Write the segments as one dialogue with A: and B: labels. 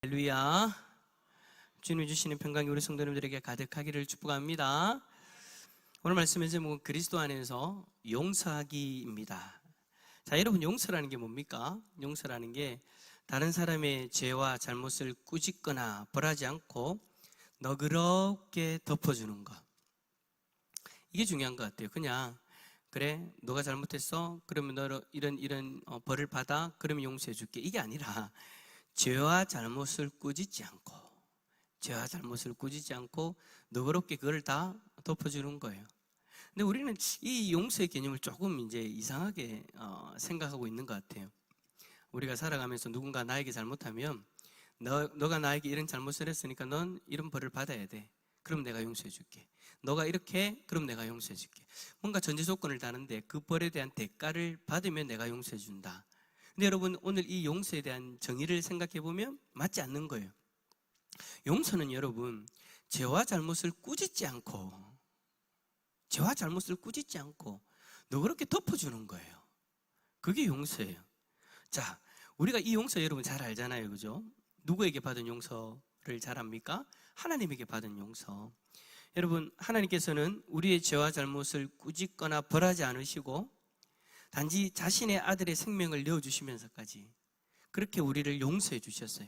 A: 할렐루야. 주님이 주시는 평강이 우리 성도님들에게 가득하기를 축복합니다. 오늘 말씀의 제목은 그리스도 안에서 용서하기입니다. 자, 여러분, 용서라는 게 뭡니까? 용서라는 게 다른 사람의 죄와 잘못을 꾸짖거나 벌하지 않고 너그럽게 덮어주는 것. 이게 중요한 것 같아요. 그냥 그래, 너가 잘못했어? 그러면 너 이런 벌을 받아? 그러면 용서해 줄게. 이게 아니라 죄와 잘못을 꾸짖지 않고 너그럽게 그걸 다 덮어주는 거예요. 근데 우리는 이 용서의 개념을 조금 이제 이상하게 생각하고 있는 것 같아요. 우리가 살아가면서 누군가 나에게 잘못하면 너가 나에게 이런 잘못을 했으니까 넌 이런 벌을 받아야 돼. 그럼 내가 용서해 줄게. 너가 이렇게, 그럼 내가 용서해 줄게. 뭔가 전제 조건을 다는데 그 벌에 대한 대가를 받으면 내가 용서해 준다. 근데 여러분, 오늘 이 용서에 대한 정의를 생각해 보면 맞지 않는 거예요. 용서는 여러분, 죄와 잘못을 꾸짖지 않고 너그럽게 덮어주는 거예요. 그게 용서예요. 자, 우리가 이 용서 여러분 잘 알잖아요, 그죠? 누구에게 받은 용서를 잘 압니까? 하나님에게 받은 용서. 여러분, 하나님께서는 우리의 죄와 잘못을 꾸짖거나 벌하지 않으시고 단지 자신의 아들의 생명을 내어주시면서까지 그렇게 우리를 용서해 주셨어요.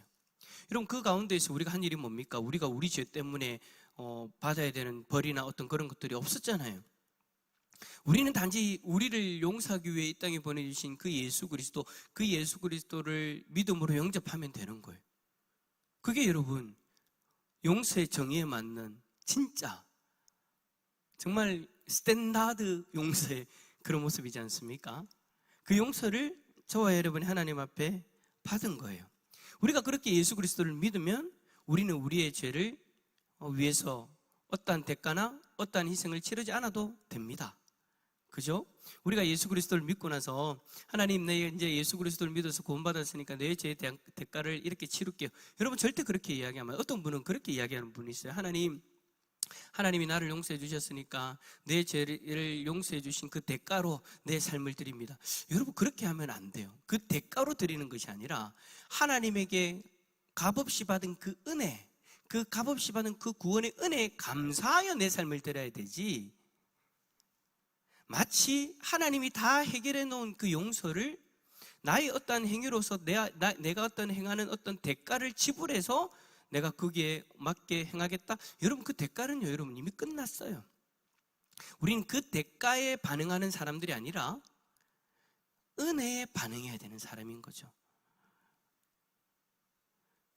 A: 여러분, 그 가운데에서 우리가 한 일이 뭡니까? 우리가 우리 죄 때문에 받아야 되는 벌이나 어떤 그런 것들이 없었잖아요. 우리는 단지 우리를 용서하기 위해 이 땅에 보내주신 그 예수 그리스도를 믿음으로 영접하면 되는 거예요. 그게 여러분, 용서의 정의에 맞는 진짜 정말 스탠다드 용서의 그런 모습이지 않습니까? 그 용서를 저와 여러분이 하나님 앞에 받은 거예요. 우리가 그렇게 예수 그리스도를 믿으면 우리는 우리의 죄를 위해서 어떠한 대가나 어떠한 희생을 치르지 않아도 됩니다. 그죠? 우리가 예수 그리스도를 믿고 나서 하나님, 내 이제 예수 그리스도를 믿어서 구원받았으니까 내 죄에 대한 대가를 이렇게 치를게요. 여러분, 절대 그렇게 이야기하면, 어떤 분은 그렇게 이야기하는 분이 있어요. 하나님이 나를 용서해 주셨으니까 내 죄를 용서해 주신 그 대가로 내 삶을 드립니다. 여러분, 그렇게 하면 안 돼요. 그 대가로 드리는 것이 아니라 하나님에게 값없이 받은 그 은혜, 그 값없이 받은 그 구원의 은혜에 감사하여 내 삶을 드려야 되지, 마치 하나님이 다 해결해 놓은 그 용서를 나의 어떤 행위로서 내가 어떤 행하는 어떤 대가를 지불해서 내가 거기에 맞게 행하겠다. 여러분, 그 대가는요, 여러분 이미 끝났어요. 우리는 그 대가에 반응하는 사람들이 아니라 은혜에 반응해야 되는 사람인 거죠.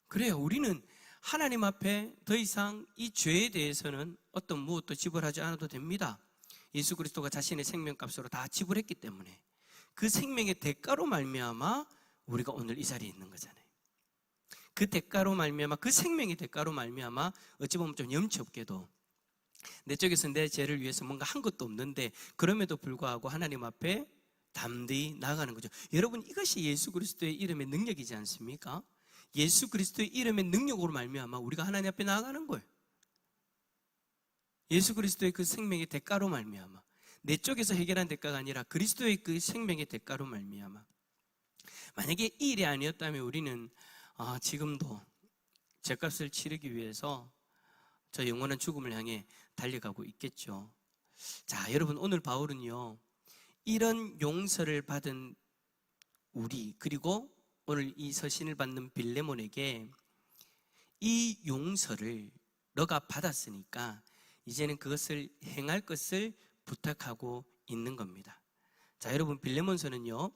A: 그래요. 우리는 하나님 앞에 더 이상 이 죄에 대해서는 어떤 무엇도 지불하지 않아도 됩니다. 예수 그리스도가 자신의 생명값으로 다 지불했기 때문에 그 생명의 대가로 말미암아 우리가 오늘 이 자리에 있는 거잖아요. 그 대가로 말미암아, 그 생명의 대가로 말미암아, 어찌 보면 좀 염치 없게도 내 쪽에서 내 죄를 위해서 뭔가 한 것도 없는데 그럼에도 불구하고 하나님 앞에 담대히 나아가는 거죠. 여러분, 이것이 예수 그리스도의 이름의 능력이지 않습니까? 예수 그리스도의 이름의 능력으로 말미암아 우리가 하나님 앞에 나아가는 거예요. 예수 그리스도의 그 생명의 대가로 말미암아, 내 쪽에서 해결한 대가가 아니라 그리스도의 그 생명의 대가로 말미암아. 만약에 이 일이 아니었다면 우리는 지금도 죄값을 치르기 위해서 저 영원한 죽음을 향해 달려가고 있겠죠. 자, 여러분, 오늘 바울은요, 이런 용서를 받은 우리, 그리고 오늘 이 서신을 받는 빌레몬에게 이 용서를 너가 받았으니까 이제는 그것을 행할 것을 부탁하고 있는 겁니다. 자, 여러분, 빌레몬서는요,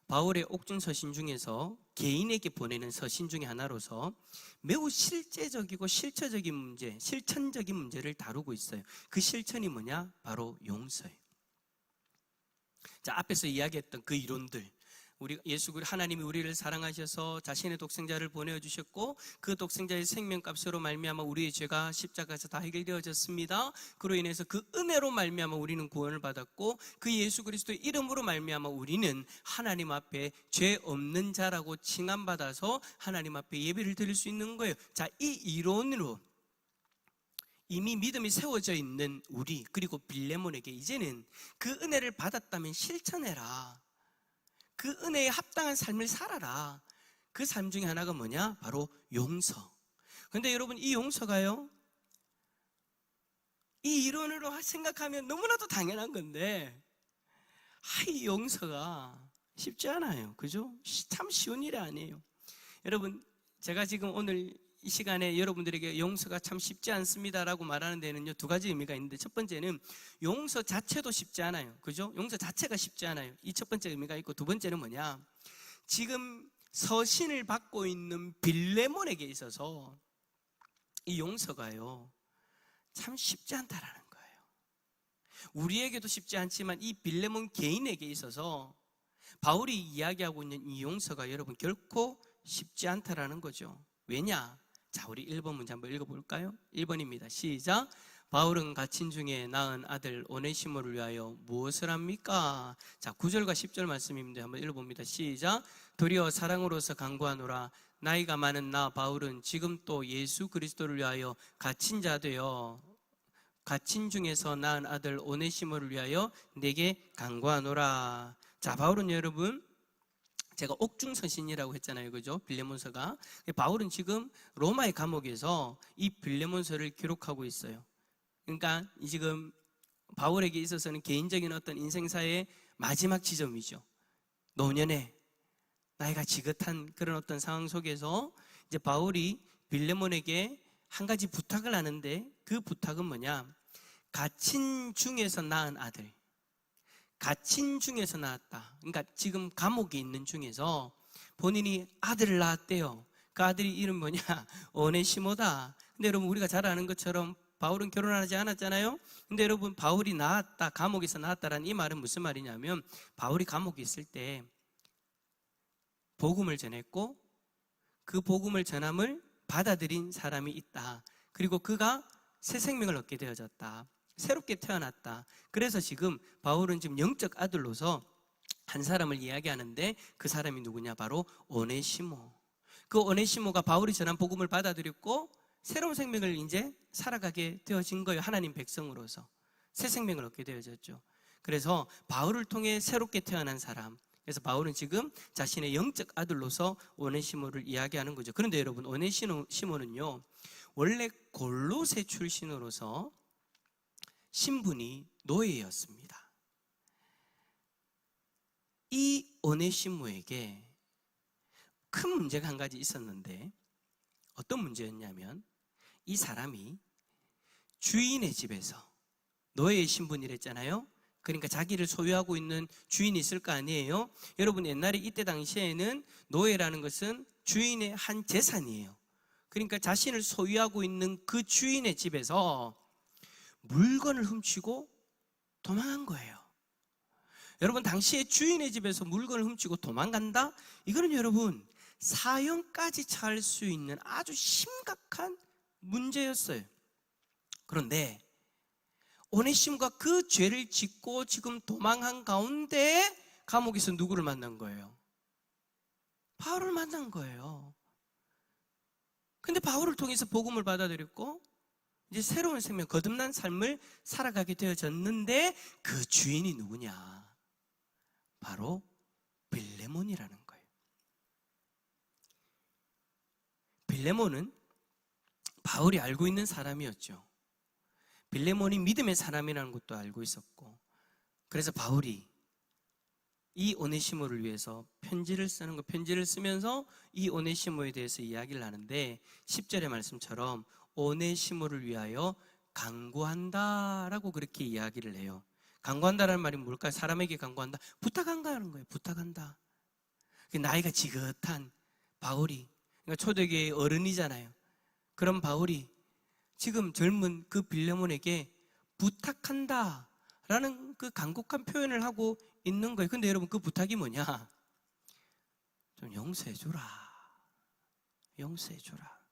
A: 바울의 옥중 서신 중에서 개인에게 보내는 서신 중에 하나로서 매우 실제적이고 실천적인 문제를 다루고 있어요. 그 실천이 뭐냐? 바로 용서예요. 자, 앞에서 이야기했던 그 이론들, 하나님이 우리를 사랑하셔서 자신의 독생자를 보내주셨고 그 독생자의 생명값으로 말미암아 우리의 죄가 십자가에서 다 해결되어졌습니다. 그로 인해서 그 은혜로 말미암아 우리는 구원을 받았고 그 예수 그리스도의 이름으로 말미암아 우리는 하나님 앞에 죄 없는 자라고 칭함받아서 하나님 앞에 예배를 드릴 수 있는 거예요. 자, 이 이론으로 이미 믿음이 세워져 있는 우리, 그리고 빌레몬에게 이제는 그 은혜를 받았다면 실천해라. 그 은혜에 합당한 삶을 살아라. 그 삶 중에 하나가 뭐냐? 바로 용서. 근데 여러분, 이 용서가요, 이 이론으로 생각하면 너무나도 당연한 건데, 이 용서가 쉽지 않아요. 그죠? 참 쉬운 일이 아니에요. 여러분, 제가 지금 오늘 이 시간에 여러분들에게 용서가 참 쉽지 않습니다라고 말하는 데는요, 두 가지 의미가 있는데, 첫 번째는 용서 자체도 쉽지 않아요. 그죠? 용서 자체가 쉽지 않아요. 이 첫 번째 의미가 있고, 두 번째는 뭐냐? 지금 서신을 받고 있는 빌레몬에게 있어서 이 용서가요, 참 쉽지 않다라는 거예요. 우리에게도 쉽지 않지만 이 빌레몬 개인에게 있어서 바울이 이야기하고 있는 이 용서가 여러분 결코 쉽지 않다라는 거죠. 왜냐? 자, 우리 1번 문제 한번 읽어볼까요? 1번입니다. 시작. 바울은 갇힌 중에 낳은 아들 오네시모를 위하여 무엇을 합니까? 자, 9절과 10절 말씀입니다. 한번 읽어봅니다. 시작. 도리어 사랑으로서 간구하노라. 나이가 많은 나 바울은 지금 또 예수 그리스도를 위하여 갇힌 자 되어 갇힌 중에서 낳은 아들 오네시모를 위하여 내게 간구하노라. 자, 바울은 여러분, 제가 옥중서신이라고 했잖아요. 그죠? 빌레몬서가. 바울은 지금 로마의 감옥에서 이 빌레몬서를 기록하고 있어요. 그러니까 지금 바울에게 있어서는 개인적인 어떤 인생사의 마지막 지점이죠. 노년에 나이가 지긋한 그런 어떤 상황 속에서 이제 바울이 빌레몬에게 한 가지 부탁을 하는데, 그 부탁은 뭐냐? 갇힌 중에서 낳은 아들, 갇힌 중에서 낳았다. 그러니까 지금 감옥에 있는 중에서 본인이 아들을 낳았대요. 그 아들이 이름 뭐냐? 오네시모다. 근데 여러분, 우리가 잘 아는 것처럼 바울은 결혼하지 않았잖아요. 근데 여러분, 바울이 낳았다, 감옥에서 낳았다라는 이 말은 무슨 말이냐면, 바울이 감옥에 있을 때 복음을 전했고 그 복음을 전함을 받아들인 사람이 있다. 그리고 그가 새 생명을 얻게 되어졌다. 새롭게 태어났다. 그래서 지금 바울은 지금 영적 아들로서 한 사람을 이야기하는데, 그 사람이 누구냐? 바로 오네시모. 그 오네시모가 바울이 전한 복음을 받아들였고 새로운 생명을 이제 살아가게 되어진 거예요. 하나님 백성으로서 새 생명을 얻게 되어졌죠. 그래서 바울을 통해 새롭게 태어난 사람, 그래서 바울은 지금 자신의 영적 아들로서 오네시모를 이야기하는 거죠. 그런데 여러분, 오네시모는요, 원래 골로새 출신으로서 신분이 노예였습니다. 이 오네시모에게 큰 문제가 한 가지 있었는데, 어떤 문제였냐면, 이 사람이 주인의 집에서, 노예의 신분이랬잖아요. 그러니까 자기를 소유하고 있는 주인이 있을 거 아니에요. 여러분, 옛날에 이때 당시에는 노예라는 것은 주인의 한 재산이에요. 그러니까 자신을 소유하고 있는 그 주인의 집에서 물건을 훔치고 도망한 거예요. 여러분, 당시에 주인의 집에서 물건을 훔치고 도망간다? 이거는 여러분, 사형까지 처할 수 있는 아주 심각한 문제였어요. 그런데 오네시모가 그 죄를 짓고 지금 도망한 가운데 감옥에서 누구를 만난 거예요? 바울을 만난 거예요. 근데 바울을 통해서 복음을 받아들였고 이제 새로운 생명, 거듭난 삶을 살아가게 되어졌는데, 그 주인이 누구냐? 바로 빌레몬이라는 거예요. 빌레몬은 바울이 알고 있는 사람이었죠. 빌레몬이 믿음의 사람이라는 것도 알고 있었고, 그래서 바울이 이 오네시모를 위해서 편지를 쓰는 거, 편지를 쓰면서 이 오네시모에 대해서 이야기를 하는데, 10절의 말씀처럼 오네시모를 위하여 간구한다라고 그렇게 이야기를 해요. 간구한다라는 말이 뭘까요? 사람에게 간구한다, 부탁한다는 거예요. 부탁한다. 나이가 지긋한 바울이, 그러니까 초대교회의 어른이잖아요. 그런 바울이 지금 젊은 그 빌레몬에게 부탁한다라는 그 간곡한 표현을 하고 있는 거예요. 근데 여러분, 그 부탁이 뭐냐? 좀 용서해주라. 용서해주라.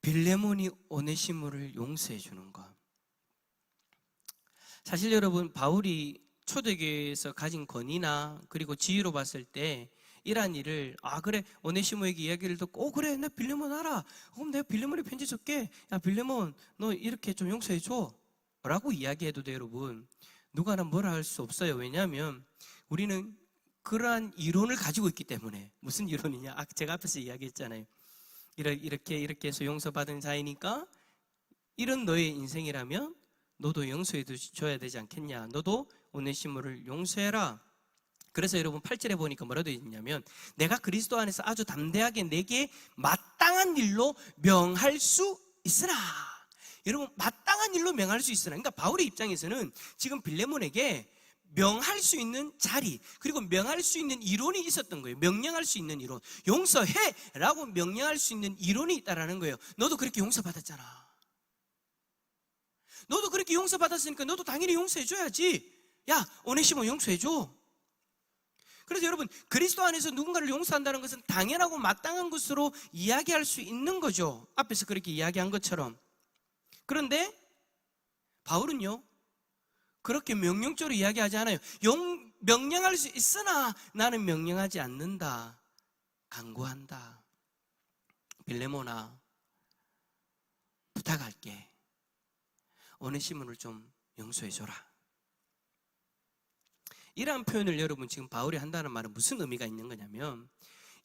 A: 빌레몬이 오네시모를 용서해주는 것. 사실 여러분, 바울이 초대교회에서 가진 권위나 그리고 지위로 봤을 때 이러한 일을, 그래, 오네시모에게 이야기를 듣고, 그래, 나 빌레몬 알아. 그럼 내가 빌레몬에 편지 줄게. 야, 빌레몬, 너 이렇게 좀 용서해줘 라고 이야기해도 돼. 여러분, 누가 나 뭐라 할 수 없어요. 왜냐하면 우리는 그러한 이론을 가지고 있기 때문에. 무슨 이론이냐? 제가 앞에서 이야기했잖아요. 이렇게 해서 용서받은 자이니까 이런 너의 인생이라면 너도 용서해 줘야 되지 않겠냐? 너도 오네시모를 용서해라. 그래서 여러분 8절에 보니까 뭐라고 되어 있냐면, 내가 그리스도 안에서 아주 담대하게 내게 마땅한 일로 명할 수 있으나. 여러분, 마땅한 일로 명할 수 있으나, 그러니까 바울의 입장에서는 지금 빌레몬에게 명할 수 있는 자리, 그리고 명할 수 있는 이론이 있었던 거예요. 명령할 수 있는 이론, 용서해라고 명령할 수 있는 이론이 있다라는 거예요. 너도 그렇게 용서받았잖아. 너도 그렇게 용서받았으니까 너도 당연히 용서해줘야지. 야, 오네시모 용서해줘. 그래서 여러분, 그리스도 안에서 누군가를 용서한다는 것은 당연하고 마땅한 것으로 이야기할 수 있는 거죠. 앞에서 그렇게 이야기한 것처럼. 그런데 바울은요, 그렇게 명령적으로 이야기하지 않아요. 명령할 수 있으나 나는 명령하지 않는다. 간구한다. 빌레몬아, 부탁할게. 오네시모를 좀 용서해줘라. 이러한 표현을 여러분 지금 바울이 한다는 말은 무슨 의미가 있는 거냐면,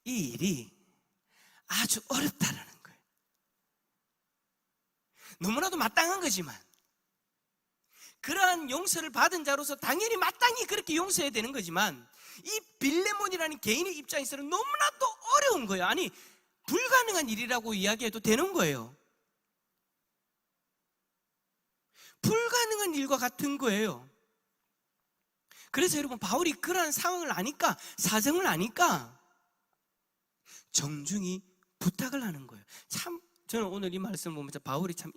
A: 이 일이 아주 어렵다라는 거예요. 너무나도 마땅한 거지만, 그러한 용서를 받은 자로서 당연히 마땅히 그렇게 용서해야 되는 거지만, 이 빌레몬이라는 개인의 입장에서는 너무나도 어려운 거예요. 아니, 불가능한 일이라고 이야기해도 되는 거예요. 불가능한 일과 같은 거예요. 그래서 여러분, 바울이 그러한 상황을 아니까, 사정을 아니까 정중히 부탁을 하는 거예요. 참, 저는 오늘 이 말씀을 보면서 바울이 참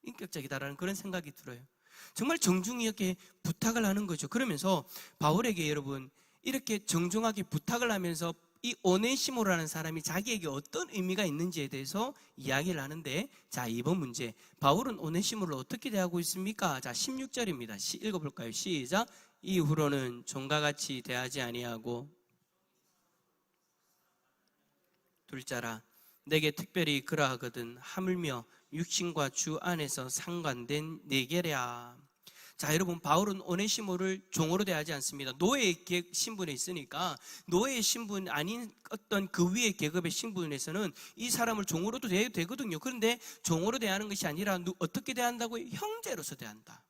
A: 인격적이다라는 그런 생각이 들어요. 정말 정중히 이렇게 부탁을 하는 거죠. 그러면서 바울에게 여러분, 이렇게 정중하게 부탁을 하면서 이 오네시모라는 사람이 자기에게 어떤 의미가 있는지에 대해서 이야기를 하는데, 자, 이번 문제, 바울은 오네시모를 어떻게 대하고 있습니까? 자, 16절입니다. 읽어볼까요? 시작. 이후로는 종과 같이 대하지 아니하고 둘째라, 내게 특별히 그러하거든 하물며 육신과 주 안에서 상관된 내게랴. 자, 여러분, 바울은 오네시모를 종으로 대하지 않습니다. 노예의 신분에 있으니까, 노예의 신분 아닌 어떤 그 위의 계급의 신분에서는 이 사람을 종으로도 대해도 되거든요. 그런데 종으로 대하는 것이 아니라 어떻게 대한다고요? 형제로서 대한다.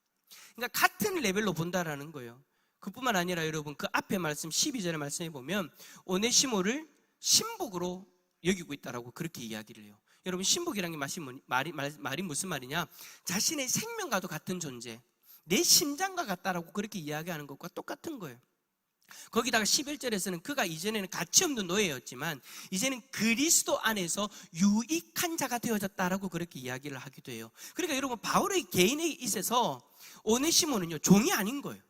A: 그러니까 같은 레벨로 본다라는 거예요. 그뿐만 아니라 여러분, 그 앞에 말씀 12절의 말씀에 보면 오네시모를 신복으로 여기고 있다라고 그렇게 이야기를 해요. 여러분, 신복이라는 게 말이 무슨 말이냐? 자신의 생명과도 같은 존재, 내 심장과 같다라고 그렇게 이야기하는 것과 똑같은 거예요. 거기다가 11절에서는 그가 이전에는 가치 없는 노예였지만 이제는 그리스도 안에서 유익한 자가 되어졌다라고 그렇게 이야기를 하기도 해요. 그러니까 여러분, 바울의 개인에 있어서 오네시모는요, 종이 아닌 거예요.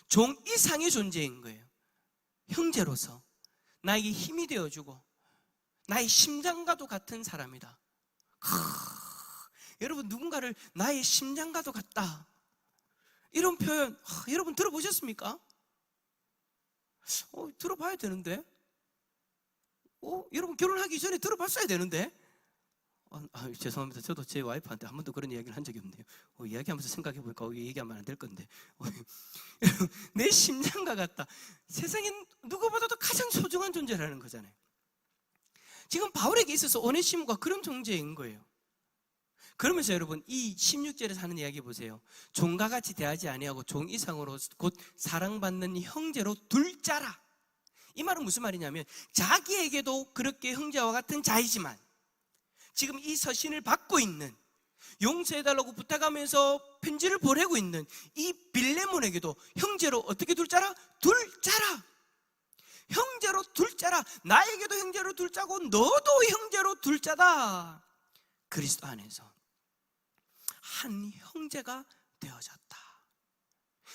A: 종 이상의 존재인 거예요. 형제로서 나에게 힘이 되어주고 나의 심장과도 같은 사람이다. 여러분, 누군가를 나의 심장과도 같다, 이런 표현 여러분 들어보셨습니까? 들어봐야 되는데. 여러분 결혼하기 전에 들어봤어야 되는데. 죄송합니다. 저도 제 와이프한테 한 번도 그런 이야기를 한 적이 없네요. 이야기하면서 생각해보니까 얘기하면 안 될 건데. 내 심장과 같다. 세상엔 누구보다도 가장 소중한 존재라는 거잖아요. 지금 바울에게 있어서 오네시모가 그런 존재인 거예요. 그러면서 여러분, 이 16절에서 하는 이야기 보세요. 종과 같이 대하지 아니하고 종 이상으로 곧 사랑받는 형제로 둘 자라. 이 말은 무슨 말이냐면, 자기에게도 그렇게 형제와 같은 자이지만 지금 이 서신을 받고 있는, 용서해달라고 부탁하면서 편지를 보내고 있는 이 빌레몬에게도 형제로 어떻게 둘 자라? 둘 자라. 형제로 둘 자라. 나에게도 형제로 둘 자고 너도 형제로 둘 자다. 그리스도 안에서 한 형제가 되어졌다.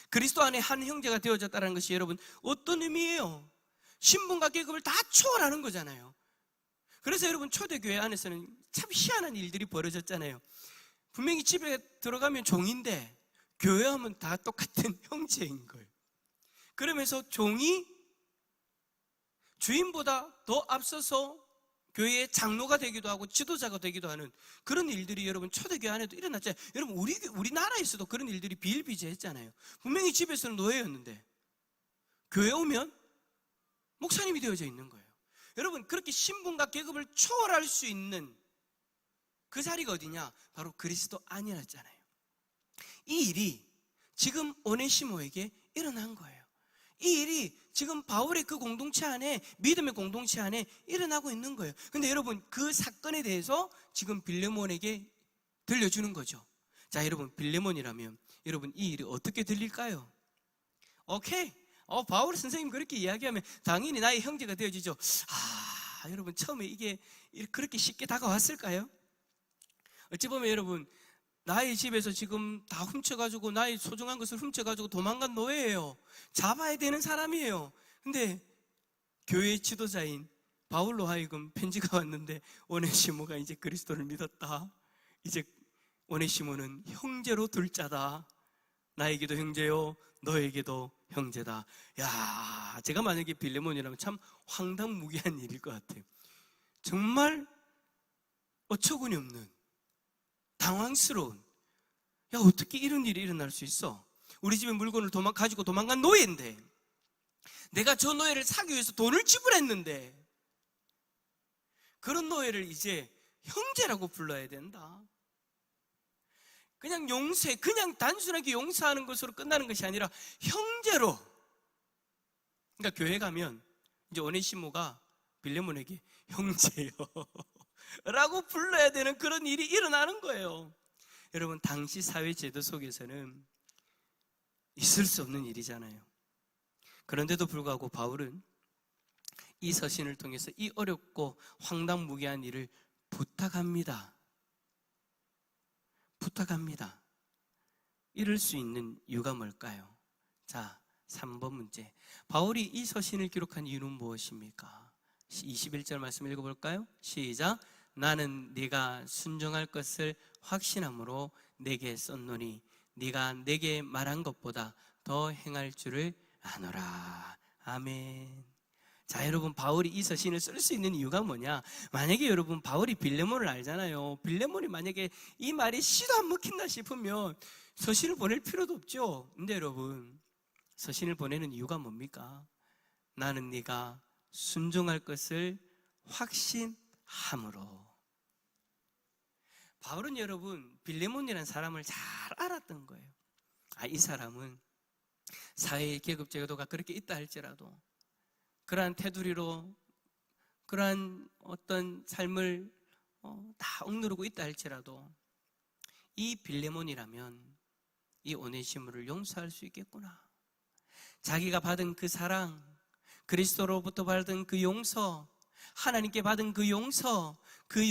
A: 그리스도 안에 한 형제가 되어졌다는 것이 여러분 어떤 의미예요? 신분과 계급을 다 초월하는 거잖아요. 그래서 여러분, 초대교회 안에서는 참 희한한 일들이 벌어졌잖아요. 분명히 집에 들어가면 종인데 교회 하면 다 똑같은 형제인 거예요. 그러면서 종이 주인보다 더 앞서서 교회의 장로가 되기도 하고 지도자가 되기도 하는 그런 일들이 여러분 초대교회 안에도 일어났잖아요. 여러분, 우리나라에서도 그런 일들이 비일비재했잖아요. 분명히 집에서는 노예였는데 교회 오면 목사님이 되어져 있는 거예요. 여러분, 그렇게 신분과 계급을 초월할 수 있는 그 자리가 어디냐? 바로 그리스도 안이었잖아요. 이 일이 지금 오네시모에게 일어난 거예요. 이 일이 지금 바울의 그 공동체 안에, 믿음의 공동체 안에 일어나고 있는 거예요. 근데 여러분, 그 사건에 대해서 지금 빌레몬에게 들려주는 거죠. 자, 여러분, 빌레몬이라면 여러분 이 일이 어떻게 들릴까요? 오케이, 바울 선생님 그렇게 이야기하면 당연히 나의 형제가 되어지죠. 여러분, 처음에 이게 그렇게 쉽게 다가왔을까요? 어찌 보면 여러분, 나의 집에서 지금 다 훔쳐가지고, 나의 소중한 것을 훔쳐가지고 도망간 노예예요. 잡아야 되는 사람이에요. 근데 교회 지도자인 바울로 하여금 편지가 왔는데, 오네시모가 이제 그리스도를 믿었다. 이제 오네시모는 형제로 둘 자다. 나에게도 형제요, 너에게도 형제다. 야, 제가 만약에 빌레몬이라면 참 황당무계한 일일 것 같아요. 정말 어처구니 없는, 당황스러운, 야, 어떻게 이런 일이 일어날 수 있어? 우리 집에 물건을 가지고 도망간 노예인데, 내가 저 노예를 사기 위해서 돈을 지불했는데, 그런 노예를 이제 형제라고 불러야 된다. 그냥 용서, 그냥 단순하게 용서하는 것으로 끝나는 것이 아니라 형제로. 그러니까 교회 가면 이제 오네시모가 빌레몬에게 형제요 라고 불러야 되는 그런 일이 일어나는 거예요. 여러분, 당시 사회 제도 속에서는 있을 수 없는 일이잖아요. 그런데도 불구하고 바울은 이 서신을 통해서 이 어렵고 황당무계한 일을 부탁합니다. 이럴 수 있는 이유가 뭘까요? 자, 3번 문제. 바울이 이 서신을 기록한 이유는 무엇입니까? 21절 말씀 읽어볼까요? 시작. 나는 네가 순종할 것을 확신함으로 내게 썼노니 네가 내게 말한 것보다 더 행할 줄을 아노라. 아멘. 자, 여러분, 바울이 이 서신을 쓸 수 있는 이유가 뭐냐? 만약에 여러분, 바울이 빌레몬을 알잖아요. 빌레몬이 만약에 이 말이 씨도 안 먹힌다 싶으면 서신을 보낼 필요도 없죠. 근데 여러분, 서신을 보내는 이유가 뭡니까? 나는 네가 순종할 것을 확신함으로. 바울은 여러분, 빌레몬이라는 사람을 잘 알았던 거예요. 이 사람은 사회의 계급 제도가 그렇게 있다 할지라도, 그러한 테두리로 그러한 어떤 삶을 다 억누르고 있다 할지라도, 이 빌레몬이라면 이 오네시모를 용서할 수 있겠구나. 자기가 받은 그 사랑, 그리스도로부터 받은 그 용서, 하나님께 받은 그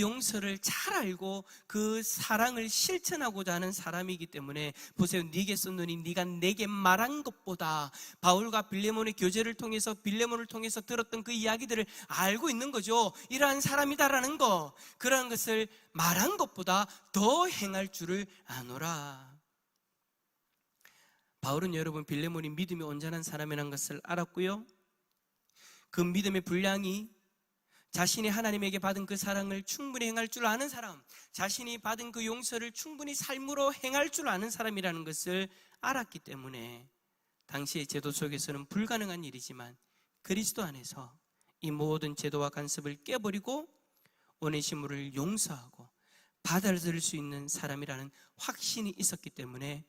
A: 용서를 잘 알고 그 사랑을 실천하고자 하는 사람이기 때문에, 보세요. 네게 썼노니 네가 내게 말한 것보다, 바울과 빌레몬의 교제를 통해서, 빌레몬을 통해서 들었던 그 이야기들을 알고 있는 거죠. 이러한 사람이다라는 거, 그러한 것을 말한 것보다 더 행할 줄을 아노라. 바울은 여러분, 빌레몬이 믿음이 온전한 사람이라는 것을 알았고요, 그 믿음의 분량이 자신이 하나님에게 받은 그 사랑을 충분히 행할 줄 아는 사람, 자신이 받은 그 용서를 충분히 삶으로 행할 줄 아는 사람이라는 것을 알았기 때문에, 당시의 제도 속에서는 불가능한 일이지만 그리스도 안에서 이 모든 제도와 간섭을 깨버리고 오네시모를 용서하고 받아들일 수 있는 사람이라는 확신이 있었기 때문에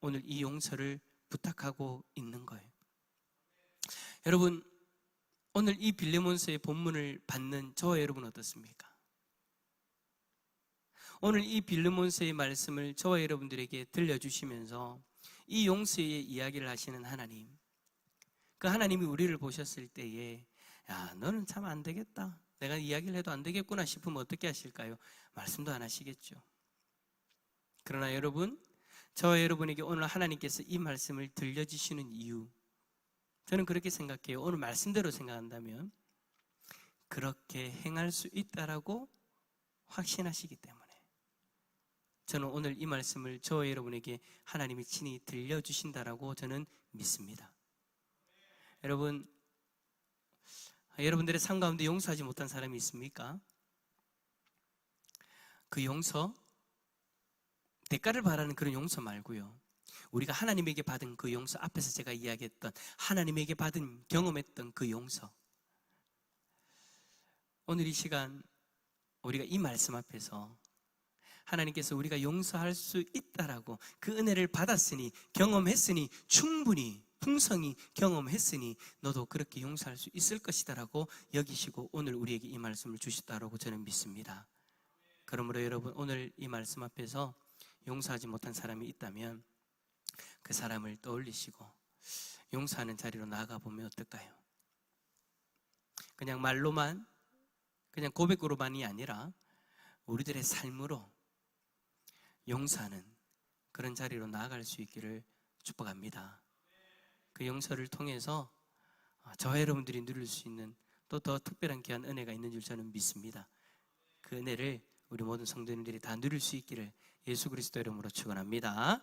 A: 오늘 이 용서를 부탁하고 있는 거예요. 여러분, 오늘 이 빌레몬서의 본문을 받는 저와 여러분 어떻습니까? 오늘 이 빌레몬서의 말씀을 저와 여러분들에게 들려주시면서 이 용서의 이야기를 하시는 하나님, 그 하나님이 우리를 보셨을 때에, 야, 너는 참 안 되겠다, 내가 이야기를 해도 안 되겠구나 싶으면 어떻게 하실까요? 말씀도 안 하시겠죠. 그러나 여러분, 저와 여러분에게 오늘 하나님께서 이 말씀을 들려주시는 이유, 저는 그렇게 생각해요. 오늘 말씀대로 생각한다면 그렇게 행할 수 있다라고 확신하시기 때문에 저는 오늘 이 말씀을 저와 여러분에게 하나님이 친히 들려주신다라고 저는 믿습니다. 여러분, 여러분들의 삶 가운데 용서하지 못한 사람이 있습니까? 그 용서, 대가를 바라는 그런 용서 말고요, 우리가 하나님에게 받은 그 용서, 앞에서 제가 이야기했던 하나님에게 받은 경험했던 그 용서, 오늘 이 시간 우리가 이 말씀 앞에서 하나님께서 우리가 용서할 수 있다라고, 그 은혜를 받았으니, 경험했으니, 충분히 풍성히 경험했으니 너도 그렇게 용서할 수 있을 것이다라고 여기시고 오늘 우리에게 이 말씀을 주셨다라고 저는 믿습니다. 그러므로 여러분, 오늘 이 말씀 앞에서 용서하지 못한 사람이 있다면 그 사람을 떠올리시고 용서하는 자리로 나아가 보면 어떨까요? 그냥 말로만, 그냥 고백으로만이 아니라 우리들의 삶으로 용서하는 그런 자리로 나아갈 수 있기를 축복합니다. 그 용서를 통해서 저와 여러분들이 누릴 수 있는 또 더 특별한 귀한 은혜가 있는 줄 저는 믿습니다. 그 은혜를 우리 모든 성도님들이 다 누릴 수 있기를 예수 그리스도 이름으로 축원합니다.